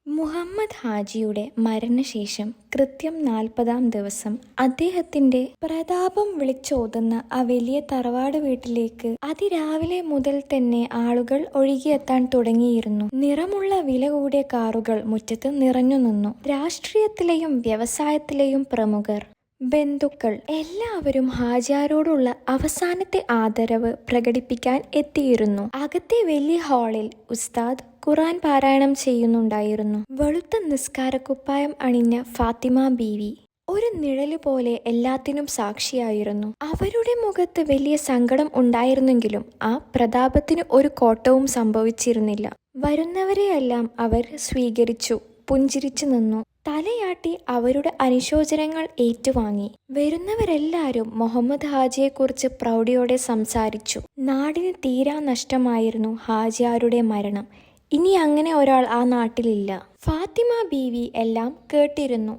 മുഹമ്മദ് ഹാജിയുടെ മരണശേഷം കൃത്യം 40-ാം ദിവസം അദ്ദേഹത്തിന്റെ പ്രതാപം വിളിച്ചോതുന്ന ആ വലിയ തറവാട് വീട്ടിലേക്ക് അതിരാവിലെ മുതൽ തന്നെ ആളുകൾ ഒഴുകിയെത്താൻ തുടങ്ങിയിരുന്നു. നിറമുള്ള വില കൂടിയ കാറുകൾ മുറ്റത്ത് നിറഞ്ഞു നിന്നു. രാഷ്ട്രീയത്തിലെയും വ്യവസായത്തിലെയും പ്രമുഖർ, ബന്ധുക്കൾ എല്ലാവരും ഹാജിയാരോടുള്ള അവസാനത്തെ ആദരവ് പ്രകടിപ്പിക്കാൻ എത്തിയിരുന്നു. അകത്തെ വലിയ ഹാളിൽ ഉസ്താദ് ഖുർആൻ പാരായണം ചെയ്യുന്നുണ്ടായിരുന്നു. വെളുത്ത നിസ്കാരക്കുപ്പായം അണിഞ്ഞ ഫാത്തിമ ബീവി ഒരു നിഴല് പോലെ എല്ലാത്തിനും സാക്ഷിയായിരുന്നു. അവരുടെ മുഖത്ത് വലിയ സങ്കടം ഉണ്ടായിരുന്നെങ്കിലും ആ പ്രതാപത്തിന് ഒരു കോട്ടവും സംഭവിച്ചിരുന്നില്ല. വരുന്നവരെയെല്ലാം അവർ സ്വീകരിച്ചു, പുഞ്ചിരിച്ചു നിന്നു, തലയാട്ടി അവരുടെ അനുശോചനങ്ങൾ ഏറ്റുവാങ്ങി. വരുന്നവരെല്ലാവരും മുഹമ്മദ് ഹാജിയെക്കുറിച്ച് പ്രൗഢിയോടെ സംസാരിച്ചു. നാടിന് തീരാ നഷ്ടമായിരുന്നു ഹാജിയാരുടെ മരണം. ഇനി അങ്ങനെ ഒരാൾ ആ നാട്ടിലില്ല. ഫാത്തിമ ബീവി എല്ലാം കേട്ടിരുന്നു.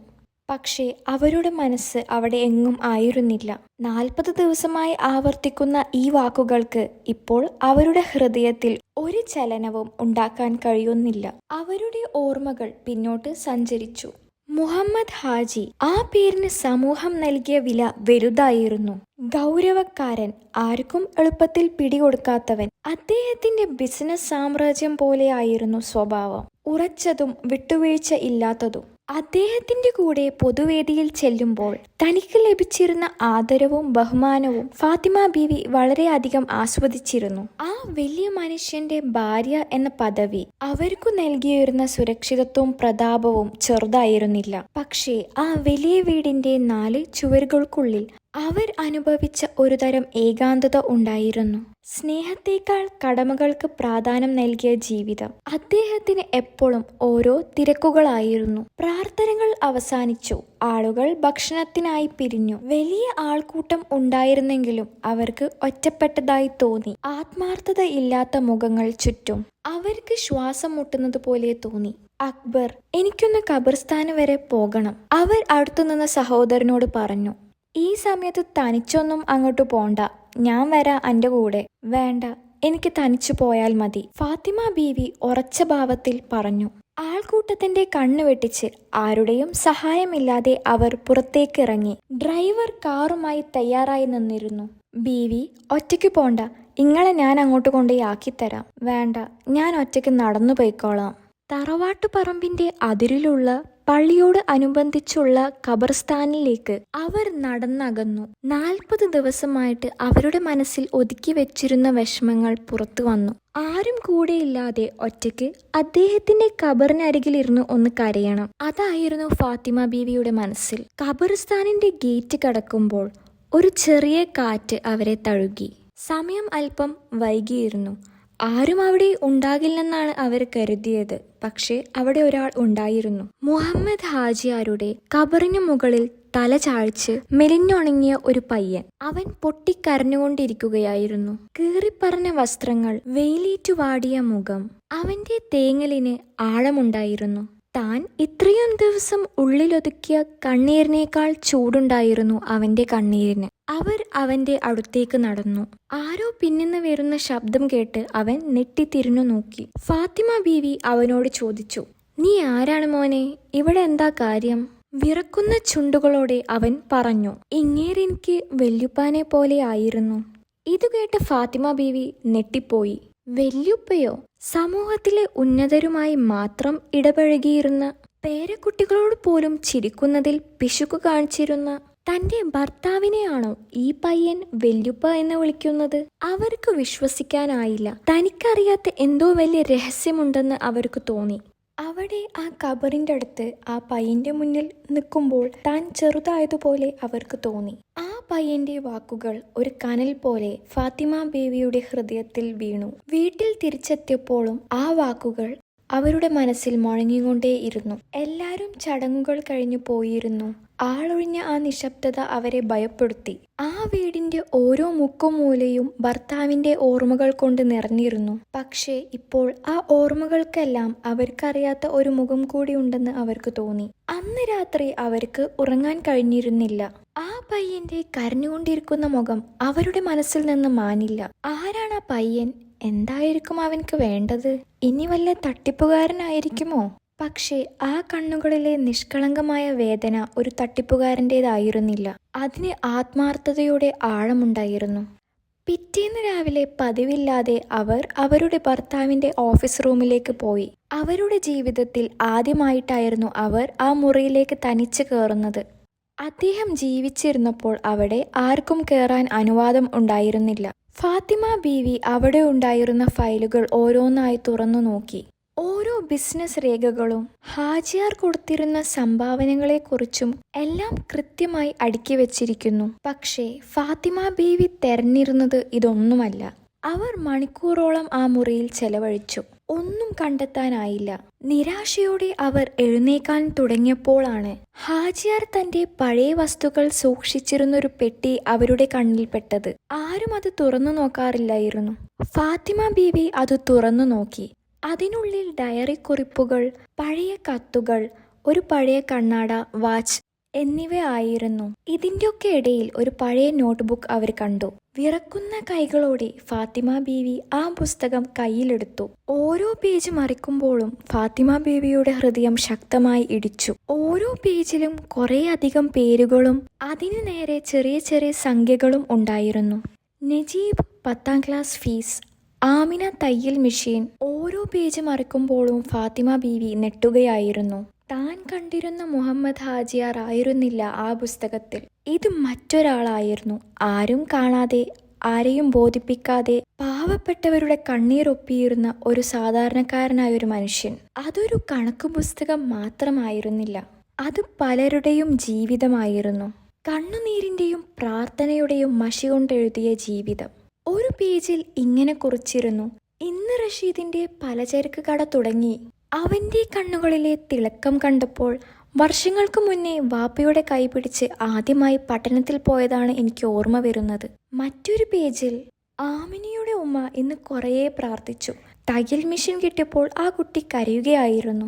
പക്ഷേ അവരുടെ മനസ്സ് അവിടെ എങ്ങും ആയിരുന്നില്ല. 40 ദിവസമായി ആവർത്തിക്കുന്ന ഈ വാക്കുകൾക്ക് ഇപ്പോൾ അവരുടെ ഹൃദയത്തിൽ ഒരു ചലനവും ഉണ്ടാക്കാൻ കഴിയുന്നില്ല. അവരുടെ ഓർമ്മകൾ പിന്നോട്ട് സഞ്ചരിച്ചു. മുഹമ്മദ് ഹാജി, ആ പേരിന് സമൂഹം നൽകിയ വില വലുതായിരുന്നു. ഗൗരവക്കാരൻ, ആർക്കും എളുപ്പത്തിൽ പിടികൊടുക്കാത്തവൻ. അദ്ദേഹത്തിന്റെ ബിസിനസ് സാമ്രാജ്യം പോലെയായിരുന്നു സ്വഭാവം, ഉറച്ചതും വിട്ടുവീഴ്ച ഇല്ലാത്തതും. അദ്ദേഹത്തിന്റെ കൂടെ പൊതുവേദിയിൽ ചെല്ലുമ്പോൾ തനിക്ക് ലഭിച്ചിരുന്ന ആദരവും ബഹുമാനവും ഫാത്തിമ ബീവി വളരെയധികം ആസ്വദിച്ചിരുന്നു. ആ വലിയ മനുഷ്യന്റെ ഭാര്യ എന്ന പദവി അവർക്കു നൽകിയിരുന്ന സുരക്ഷിതത്വവും പ്രതാപവും ചെറുതായിരുന്നില്ല. പക്ഷേ ആ വലിയ വീടിന്റെ 4 ചുവരുകൾക്കുള്ളിൽ അവർ അനുഭവിച്ച ഒരുതരം ഏകാന്തത ഉണ്ടായിരുന്നു. സ്നേഹത്തേക്കാൾ കടമകൾക്ക് പ്രാധാന്യം നൽകിയ ജീവിതം. അദ്ദേഹത്തിന് എപ്പോഴും ഓരോ തിരക്കുകളായിരുന്നു. പ്രാർത്ഥനകൾ അവസാനിച്ചു. ആളുകൾ ഭക്ഷണത്തിനായി പിരിഞ്ഞു. വലിയ ആൾക്കൂട്ടം ഉണ്ടായിരുന്നെങ്കിലും അവർക്ക് ഒറ്റപ്പെട്ടതായി തോന്നി. ആത്മാർത്ഥത ഇല്ലാത്ത മുഖങ്ങൾ ചുറ്റും. അവർക്ക് ശ്വാസം മുട്ടുന്നത് പോലെ തോന്നി. അക്ബർ, എനിക്കൊന്ന് ഖബർസ്ഥാന് വരെ പോകണം, അവർ അടുത്തുനിന്ന സഹോദരനോട് പറഞ്ഞു. ഈ സമയത്ത് തനിച്ചൊന്നും അങ്ങോട്ട് പോണ്ട, ഞാൻ വരാം അന്റെ കൂടെ. വേണ്ട, എനിക്ക് തനിച്ചു പോയാൽ മതി, ഫാത്തിമ ബീവി ഉറച്ച ഭാവത്തിൽ പറഞ്ഞു. ആൾക്കൂട്ടത്തിന്റെ കണ്ണു വെട്ടിച്ച് ആരുടെയും സഹായമില്ലാതെ അവർ പുറത്തേക്കിറങ്ങി. ഡ്രൈവർ കാറുമായി തയ്യാറായി നിന്നിരുന്നു. ബീവി, ഒറ്റയ്ക്ക് പോണ്ട, ഇങ്ങളെ ഞാൻ അങ്ങോട്ട് കൊണ്ടുപോയി ആക്കിത്തരാം. വേണ്ട, ഞാൻ ഒറ്റയ്ക്ക് നടന്നു പോയിക്കോളാം. തറവാട്ടുപറമ്പിന്റെ അതിരിലുള്ള പള്ളിയോട് അനുബന്ധിച്ചുള്ള ഖബർസ്ഥാനിലേക്ക് അവർ നടന്നകന്നു. 40 ദിവസമായിട്ട് അവരുടെ മനസ്സിൽ ഒതുക്കി വെച്ചിരുന്ന വിഷമങ്ങൾ പുറത്തു വന്നു. ആരും കൂടെയില്ലാതെ ഒറ്റയ്ക്ക് അദ്ദേഹത്തിന്റെ ഖബറിനരികിലിരുന്ന് ഒന്ന് കരയണം. അതായിരുന്നു ഫാത്തിമ ബീവിയുടെ മനസ്സിൽ. ഖബർസ്ഥാനിന്റെ ഗേറ്റ് കടക്കുമ്പോൾ ഒരു ചെറിയ കാറ്റ് അവരെ തഴുകി. സമയം അല്പം വൈകിയിരുന്നു. ആരും അവിടെ ഉണ്ടാകില്ലെന്നാണ് അവർ കരുതിയത്. പക്ഷേ അവിടെ ഒരാൾ ഉണ്ടായിരുന്നു. മുഹമ്മദ് ഹാജിയാരുടെ ഖബറിന് മുകളിൽ തല ചാഴ്ച്ച് മെലിഞ്ഞുണങ്ങിയ ഒരു പയ്യൻ. അവൻ പൊട്ടിക്കരഞ്ഞുകൊണ്ടിരിക്കുകയായിരുന്നു. കീറിപ്പറഞ്ഞ വസ്ത്രങ്ങൾ, വെയിലേറ്റുവാടിയ മുഖം. അവന്റെ തേങ്ങലിന് ആഴമുണ്ടായിരുന്നു. താൻ ഇത്രയും ദിവസം ഉള്ളിലൊതുക്കിയ കണ്ണീരിനേക്കാൾ ചൂടുണ്ടായിരുന്നു അവന്റെ കണ്ണീരിന്. അവർ അവന്റെ അടുത്തേക്ക് നടന്നു. ആരോ പിന്നിന്ന് വരുന്ന ശബ്ദം കേട്ട് അവൻ നെട്ടിത്തിരിഞ്ഞു നോക്കി. ഫാത്തിമ ബീവി അവനോട് ചോദിച്ചു, നീ ആരാണ് മോനെ? ഇവിടെ എന്താ കാര്യം? വിറക്കുന്ന ചുണ്ടുകളോടെ അവൻ പറഞ്ഞു, ഇങ്ങേരെനിക്ക് വല്യുപ്പാനെ പോലെ ആയിരുന്നു. ഇതുകേട്ട് ഫാത്തിമ ബീവി നെട്ടിപ്പോയി. വല്യുപ്പയോ? സമൂഹത്തിലെ ഉന്നതരുമായി മാത്രം ഇടപഴകിയിരുന്ന, പേരക്കുട്ടികളോട് പോലും ചിരിക്കുന്നതിൽ പിശുക്ക് കാണിച്ചിരുന്ന തന്റെ ഭർത്താവിനെയാണോ ഈ പയ്യൻ വല്യുപ്പ എന്ന് വിളിക്കുന്നത്? അവർക്ക് വിശ്വസിക്കാനായില്ല. തനിക്കറിയാത്ത എന്തോ വലിയ രഹസ്യമുണ്ടെന്ന് അവർക്ക് തോന്നി. അവിടെ ആ ഖബറിന്റെ അടുത്ത് ആ പയ്യന്റെ മുന്നിൽ നിൽക്കുമ്പോൾ താൻ ചെറുതായതുപോലെ അവർക്ക് തോന്നി. ആ പയ്യന്റെ വാക്കുകൾ ഒരു കനൽ പോലെ ഫാത്തിമ ബീവിയുടെ ഹൃദയത്തിൽ വീണു. വീട്ടിൽ തിരിച്ചെത്തിയപ്പോഴും ആ വാക്കുകൾ അവരുടെ മനസ്സിൽ മുഴങ്ങിക്കൊണ്ടേയിരുന്നു. എല്ലാവരും ചടങ്ങുകൾ കഴിഞ്ഞു പോയിരുന്നു. ആളൊഴിഞ്ഞ ആ നിശബ്ദത അവരെ ഭയപ്പെടുത്തി. ആ വീടിന്റെ ഓരോ മുക്കും മൂലയും ഭർത്താവിന്റെ ഓർമ്മകൾ കൊണ്ട് നിറഞ്ഞിരുന്നു. പക്ഷേ ഇപ്പോൾ ആ ഓർമ്മകൾക്കെല്ലാം അവർക്കറിയാത്ത ഒരു മുഖം കൂടി ഉണ്ടെന്ന് അവർക്ക് തോന്നി. അന്ന് രാത്രി അവർക്ക് ഉറങ്ങാൻ കഴിഞ്ഞിരുന്നില്ല. ആ പയ്യന്റെ കരഞ്ഞുകൊണ്ടിരിക്കുന്ന മുഖം അവരുടെ മനസ്സിൽ നിന്ന് മാനില്ല. ആരാണ് ആ പയ്യൻ? എന്തായിരിക്കും അവൻക്ക് വേണ്ടത്? ഇനി വല്ല തട്ടിപ്പുകാരനായിരിക്കുമോ? പക്ഷേ ആ കണ്ണുകളിലെ നിഷ്കളങ്കമായ വേദന ഒരു തട്ടിപ്പുകാരൻ്റേതായിരുന്നില്ല. അതിന് ആത്മാർത്ഥതയുടെ ആഴമുണ്ടായിരുന്നു. പിറ്റേന്ന് രാവിലെ പതിവില്ലാതെ അവർ അവരുടെ ഭർത്താവിൻ്റെ ഓഫീസ് റൂമിലേക്ക് പോയി. അവരുടെ ജീവിതത്തിൽ ആദ്യമായിട്ടായിരുന്നു അവർ ആ മുറിയിലേക്ക് തനിച്ച് കയറുന്നത്. അദ്ദേഹം ജീവിച്ചിരുന്നപ്പോൾ അവിടെ ആർക്കും കയറാൻ അനുവാദം ഉണ്ടായിരുന്നില്ല. ഫാത്തിമ ബീവി അവിടെ ഉണ്ടായിരുന്ന ഫയലുകൾ ഓരോന്നായി തുറന്നു നോക്കി. ഓരോ ബിസിനസ് രേഖകളും ഹാജിയാർ കൊടുത്തിരുന്ന സംഭാവനകളെക്കുറിച്ചും എല്ലാം കൃത്യമായി അടുക്കി വെച്ചിരിക്കുന്നു. പക്ഷേ ഫാത്തിമ ബീവി തെരഞ്ഞിരുന്നത് ഇതൊന്നുമല്ല. അവർ മണിക്കൂറോളം ആ മുറിയിൽ ചെലവഴിച്ചു. ഒന്നും കണ്ടെത്താനായില്ല. നിരാശയോടെ അവർ എഴുന്നേക്കാൻ തുടങ്ങിയപ്പോഴാണ് ഹാജിയാർ തന്റെ പഴയ വസ്തുക്കൾ സൂക്ഷിച്ചിരുന്നൊരു പെട്ടി അവരുടെ കണ്ണിൽപ്പെട്ടത്. ആരും അത് തുറന്നു നോക്കാറില്ലായിരുന്നു. ഫാത്തിമ ബീവി അത് തുറന്നു നോക്കി. അതിനുള്ളിൽ ഡയറി കുറിപ്പുകൾ, പഴയ കത്തുകൾ, ഒരു പഴയ കണ്ണാട, വാച്ച് എന്നിവ ആയിരുന്നു. ഇതിൻ്റെയൊക്കെ ഇടയിൽ ഒരു പഴയ നോട്ട്ബുക്ക് അവർ കണ്ടു. വിറക്കുന്ന കൈകളോടെ ഫാത്തിമ ബീവി ആ പുസ്തകം കയ്യിലെടുത്തു. ഓരോ പേജ് മറിക്കുമ്പോഴും ഫാത്തിമ ബീവിയുടെ ഹൃദയം ശക്തമായി ഇടിച്ചു. ഓരോ പേജിലും കുറേ അധികം പേരുകളും അതിനു നേരെ ചെറിയ ചെറിയ സംഖ്യകളും ഉണ്ടായിരുന്നു. നജീബ് 10ാം ക്ലാസ് ഫീസ്, ആമിന തയ്യൽ മെഷീൻ. ഓരോ പേജ് മറിക്കുമ്പോഴും ഫാത്തിമ ബീവി നെട്ടുകയായിരുന്നു. താൻ കണ്ടിരുന്ന മുഹമ്മദ് ഹാജിയാർ ആയിരുന്നില്ല ആ പുസ്തകത്തിൽ. ഇത് മറ്റൊരാളായിരുന്നു. ആരും കാണാതെ, ആരെയും ബോധിപ്പിക്കാതെ പാവപ്പെട്ടവരുടെ കണ്ണീരൊപ്പിയിരുന്ന ഒരു സാധാരണക്കാരനായൊരു മനുഷ്യൻ. അതൊരു കണക്ക് പുസ്തകം മാത്രമായിരുന്നില്ല. അത് പലരുടെയും ജീവിതമായിരുന്നു. കണ്ണുനീരിൻ്റെയും പ്രാർത്ഥനയുടെയും മഷി കൊണ്ടെഴുതിയ ജീവിതം. ഒരു പേജിൽ ഇങ്ങനെ കുറിച്ചിരുന്നു: ഇന്ന് റഷീദിന്റെ പലചരക്ക് കട തുടങ്ങി. അവന്റെ കണ്ണുകളിലെ തിളക്കം കണ്ടപ്പോൾ വർഷങ്ങൾക്ക് മുന്നേ വാപ്പയുടെ കൈപിടിച്ച് ആദ്യമായി പട്ടണത്തിൽ പോയതാണ് എനിക്ക് ഓർമ്മ വരുന്നത്. മറ്റൊരു പേജിൽ ആമിനിയുടെ ഉമ്മ ഇന്ന് കുറേ പ്രാർത്ഥിച്ചു. തയ്യൽ മെഷീൻ കിട്ടിയപ്പോൾ ആ കുട്ടി കരയുകയായിരുന്നു.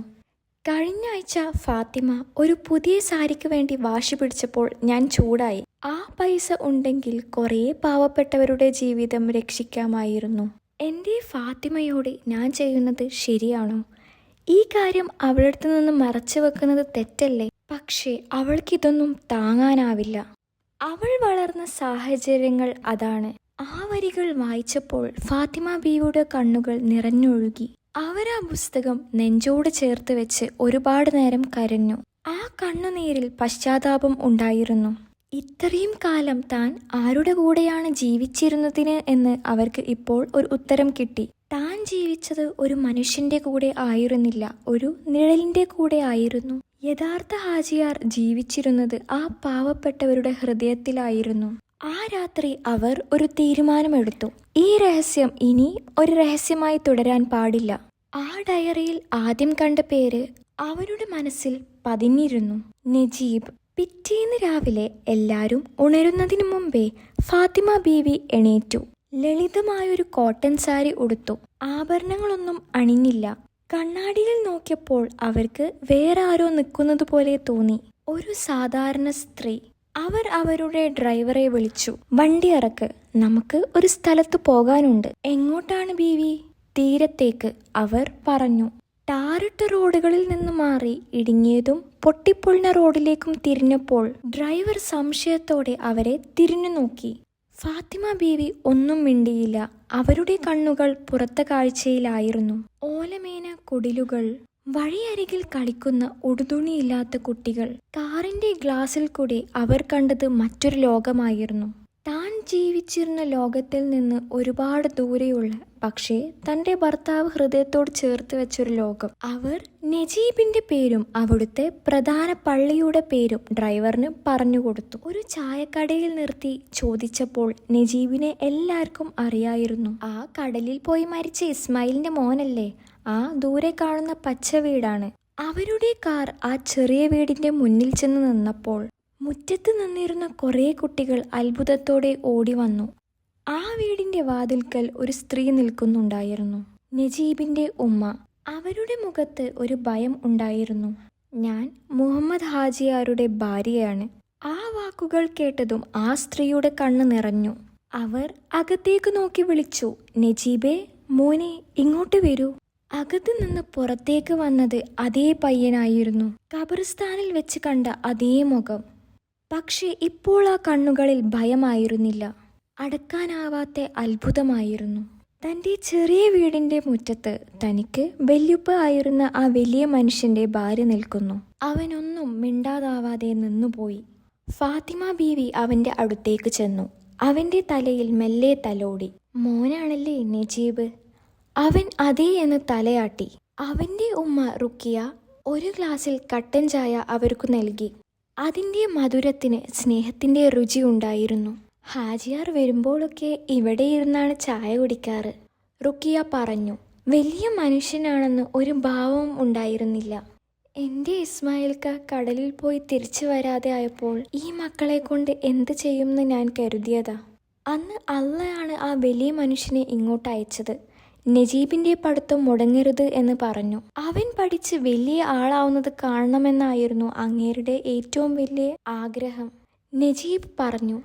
കഴിഞ്ഞ ആഴ്ച ഫാത്തിമ ഒരു പുതിയ സാരിക്ക് വേണ്ടി വാശി പിടിച്ചപ്പോൾ ഞാൻ ചൂടായി. ആ പൈസ ഉണ്ടെങ്കിൽ കുറേ പാവപ്പെട്ടവരുടെ ജീവിതം രക്ഷിക്കാമായിരുന്നു. എൻ്റെ ഫാത്തിമയോട് ഞാൻ ചെയ്യുന്നത് ശരിയാണോ? ഈ കാര്യം അവളടുത്ത് നിന്ന് മറച്ചു വെക്കുന്നത് തെറ്റല്ലേ? പക്ഷേ അവൾക്കിതൊന്നും താങ്ങാനാവില്ല. അവൾ വളർന്ന സാഹചര്യങ്ങൾ അതാണ്. ആ വരികൾ വായിച്ചപ്പോൾ ഫാത്തിമ ബീവിയുടെ കണ്ണുകൾ നിറഞ്ഞൊഴുകി. അവർ ആ പുസ്തകം നെഞ്ചോട് ചേർത്ത് വെച്ച് ഒരുപാട് നേരം കരഞ്ഞു. ആ കണ്ണുനീരിൽ പശ്ചാത്താപം ഉണ്ടായിരുന്നു. ഇത്രയും കാലം താൻ ആരുടെ കൂടെയാണ് ജീവിച്ചിരുന്നതിന് എന്ന് അവർക്ക് ഇപ്പോൾ ഒരു ഉത്തരം കിട്ടി. താൻ ജീവിച്ചത് ഒരു മനുഷ്യന്റെ കൂടെ ആയിരുന്നില്ല, ഒരു നിഴലിന്റെ കൂടെ ആയിരുന്നു. യഥാർത്ഥ ഹാജിയാർ ജീവിച്ചിരുന്നത് ആ പാവപ്പെട്ടവരുടെ ഹൃദയത്തിലായിരുന്നു. ആ രാത്രി അവർ ഒരു തീരുമാനമെടുത്തു. ഈ രഹസ്യം ഇനി ഒരു രഹസ്യമായി തുടരാൻ പാടില്ല. ആ ഡയറിയിൽ ആദ്യം കണ്ട പേര് അവരുടെ മനസ്സിൽ പതിഞ്ഞിരുന്നു: നജീബ്. പിറ്റേന്ന് രാവിലെ എല്ലാവരും ഉണരുന്നതിനു മുമ്പേ ഫാത്തിമ ബീവി എണീറ്റു. ലളിതമായൊരു കോട്ടൺ സാരി ഉടുത്തു. ആഭരണങ്ങളൊന്നും അണിഞ്ഞില്ല. കണ്ണാടിയിൽ നോക്കിയപ്പോൾ അവർക്ക് വേറെ ആരോ നിൽക്കുന്നത് പോലെ തോന്നി. ഒരു സാധാരണ സ്ത്രീ. അവർ അവരുടെ ഡ്രൈവറെ വിളിച്ചു. വണ്ടി ഇറക്ക്, നമുക്ക് ഒരു സ്ഥലത്ത് പോകാനുണ്ട്. എങ്ങോട്ടാണ് ബീവി? തീരത്തേക്ക്, അവർ പറഞ്ഞു. ടാറിട്ട റോഡുകളിൽ നിന്ന് മാറി ഇടുങ്ങിയതും പൊട്ടിപ്പൊളിഞ്ഞ റോഡിലേക്കും തിരിഞ്ഞപ്പോൾ ഡ്രൈവർ സംശയത്തോടെ അവരെ തിരിഞ്ഞു നോക്കി. ഫാത്തിമ ബീവി ഒന്നും മിണ്ടിയില്ല. അവരുടെ കണ്ണുകൾ പുറത്തെ കാഴ്ചയിലായിരുന്നു. ഓലമേന കുടിലുകൾ, വഴിയരികിൽ കളിക്കുന്ന ഉടുതുണിയില്ലാത്ത കുട്ടികൾ. കാറിന്റെ ഗ്ലാസിൽ കൂടി അവർ കണ്ടത് മറ്റൊരു ലോകമായിരുന്നു. താൻ ജീവിച്ചിരുന്ന ലോകത്തിൽ നിന്ന് ഒരുപാട് ദൂരെയുള്ള, പക്ഷേ തന്റെ ഭർത്താവ് ഹൃദയത്തോട് ചേർത്ത് വെച്ചൊരു ലോകം. അവർ നജീബിന്റെ പേരും അവിടുത്തെ പ്രധാന പള്ളിയുടെ പേരും ഡ്രൈവറിന് പറഞ്ഞുകൊടുത്തു. ഒരു ചായക്കടയിൽ നിർത്തി ചോദിച്ചപ്പോൾ നജീബിനെ എല്ലാവർക്കും അറിയായിരുന്നു. ആ കടലിൽ പോയി മരിച്ച ഇസ്മായിലിന്റെ മോനല്ലേ? ആ ദൂരെ കാണുന്ന പച്ച വീടാണ്. അവരുടെ കാർ ആ ചെറിയ വീടിന്റെ മുന്നിൽ ചെന്ന് നിന്നപ്പോൾ മുറ്റത്ത് നിന്നിരുന്ന കുറേ കുട്ടികൾ അത്ഭുതത്തോടെ ഓടി വന്നു. ആ വീടിന്റെ വാതിൽക്കൽ ഒരു സ്ത്രീ നിൽക്കുന്നുണ്ടായിരുന്നു. നജീബിന്റെ ഉമ്മ. അവരുടെ മുഖത്ത് ഒരു ഭയം ഉണ്ടായിരുന്നു. ഞാൻ മുഹമ്മദ് ഹാജിയാരുടെ ഭാര്യയാണ്. ആ വാക്കുകൾ കേട്ടതും ആ സ്ത്രീയുടെ കണ്ണ് നിറഞ്ഞു. അവർ അകത്തേക്ക് നോക്കി വിളിച്ചു: നജീബേ, മോനെ, ഇങ്ങോട്ട് വരൂ. അകത്തു നിന്ന് പുറത്തേക്ക് വന്നത് അതേ പയ്യനായിരുന്നു. ഖബർസ്ഥാനിൽ വെച്ച് കണ്ട അതേ മുഖം. പക്ഷേ ഇപ്പോൾ ആ കണ്ണുകളിൽ ഭയമായിരുന്നില്ല, അടക്കാനാവാത്ത അത്ഭുതമായിരുന്നു. തൻ്റെ ചെറിയ വീടിൻ്റെ മുറ്റത്ത് തനിക്ക് വല്യുപ്പ ആയിരുന്ന ആ വലിയ മനുഷ്യൻ്റെ ഭാര്യ നിൽക്കുന്നു. അവനൊന്നും മിണ്ടാതാവാതെ നിന്നുപോയി. ഫാത്തിമ ബീവി അവൻ്റെ അടുത്തേക്ക് ചെന്നു. അവൻ്റെ തലയിൽ മെല്ലെ തലോടി. മോനാണല്ലേ നജീബ്? അവൻ അതേ എന്ന് തലയാട്ടി. അവൻ്റെ ഉമ്മ റുക്കിയ ഒരു ഗ്ലാസ്സിൽ കട്ടൻ ചായ അവർക്കു നൽകി. അതിൻ്റെ മധുരത്തിന് സ്നേഹത്തിൻ്റെ രുചി ഉണ്ടായിരുന്നു. ഹാജിയാർ വരുമ്പോഴൊക്കെ ഇവിടെ ഇരുന്നാണ് ചായ കുടിക്കാറ്, റുക്കിയ പറഞ്ഞു. വലിയ മനുഷ്യനാണെന്ന് ഒരു ഭാവവും ഉണ്ടായിരുന്നില്ല. എൻ്റെ ഇസ്മായിൽക്ക കടലിൽ പോയി തിരിച്ചു വരാതെ ആയപ്പോൾ ഈ മക്കളെ കൊണ്ട് എന്ത് ചെയ്യുമെന്ന് ഞാൻ കരുതിയതാ. അന്ന് അള്ളയാണ് ആ വലിയ മനുഷ്യനെ ഇങ്ങോട്ട് അയച്ചത്. നജീബിൻ്റെ പഠിത്തം മുടങ്ങരുത് എന്ന് പറഞ്ഞു. അവൻ പഠിച്ച് വലിയ ആളാവുന്നത് കാണണമെന്നായിരുന്നു അങ്ങേരുടെ ഏറ്റവും വലിയ ആഗ്രഹം. നജീബ് പറഞ്ഞു.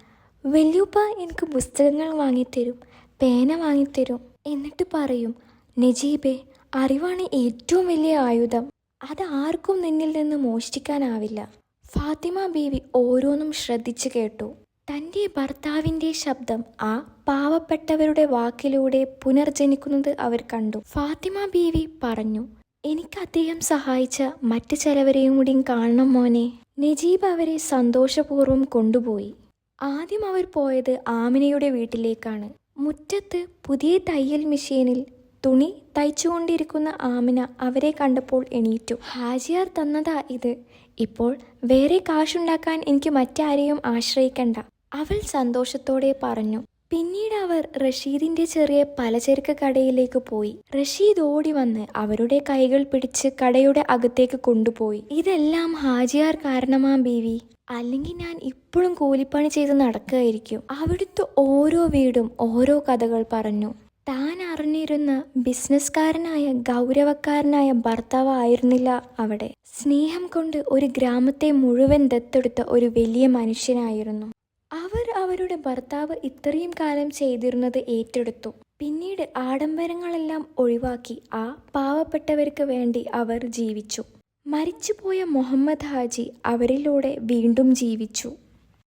വല്യുപ്പ എനിക്ക് പുസ്തകങ്ങൾ വാങ്ങിത്തരും, പേന വാങ്ങിത്തരും. എന്നിട്ട് പറയും, നജീബേ, അറിവാണ് ഏറ്റവും വലിയ ആയുധം, അത് ആർക്കും നിന്നിൽ നിന്ന് മോഷ്ടിക്കാനാവില്ല. ഫാത്തിമ ബീവി ഓരോന്നും ശ്രദ്ധിച്ചു കേട്ടു. തൻ്റെ ഭർത്താവിൻ്റെ ശബ്ദം ആ പാവപ്പെട്ടവരുടെ വാക്കിലൂടെ പുനർജനിക്കുന്നത് അവർ കണ്ടു. ഫാത്തിമ ബീവി പറഞ്ഞു, എനിക്ക് അദ്ദേഹം സഹായിച്ച മറ്റു ചിലവരെയും കൂടി കാണണം മോനെ. നജീബ് അവരെ സന്തോഷപൂർവ്വം കൊണ്ടുപോയി. ആദ്യം അവർ പോയത് ആമിനയുടെ വീട്ടിലേക്കാണ്. മുറ്റത്ത് പുതിയ തയ്യൽ മെഷീനിൽ തുണി തയ്ച്ചുകൊണ്ടിരിക്കുന്ന ആമിന അവരെ കണ്ടപ്പോൾ എണീറ്റു. ഹാജിയാർ തന്നതാ ഇത്. ഇപ്പോൾ വേറെ കാശുണ്ടാക്കാൻ എനിക്ക് മറ്റാരെയും ആശ്രയിക്കണ്ട, അവൾ സന്തോഷത്തോടെ പറഞ്ഞു. പിന്നീട് അവർ റഷീദിന്റെ ചെറിയ പലചരക്ക് കടയിലേക്ക് പോയി. റഷീദ് ഓടി വന്ന് അവരുടെ കൈകൾ പിടിച്ച് കടയുടെ അകത്തേക്ക് കൊണ്ടുപോയി. ഇതെല്ലാം ഹാജിയാർ കാരണമാ ബീവി, അല്ലെങ്കിൽ ഞാൻ ഇപ്പോഴും കൂലിപ്പണി ചെയ്ത് നടക്കുകയായിരിക്കും. അവിടുത്തെ ഓരോ വീടും ഓരോ കഥകൾ പറഞ്ഞു. താൻ അറിഞ്ഞിരുന്ന ബിസിനസ്സുകാരനായ ഗൗരവക്കാരനായ ഭർത്താവ് ആയിരുന്നില്ല അവിടെ. സ്നേഹം കൊണ്ട് ഒരു ഗ്രാമത്തെ മുഴുവൻ ദത്തെടുത്ത ഒരു വലിയ മനുഷ്യനായിരുന്നു. അവർ അവരുടെ ഭർത്താവ് ഇത്രയും കാലം ചെയ്തിരുന്നത് ഏറ്റെടുത്തു. പിന്നീട് ആഡംബരങ്ങളെല്ലാം ഒഴിവാക്കി ആ പാവപ്പെട്ടവർക്ക് വേണ്ടി അവർ ജീവിച്ചു. മരിച്ചുപോയ മുഹമ്മദ് ഹാജി അവരിലൂടെ വീണ്ടും ജീവിച്ചു.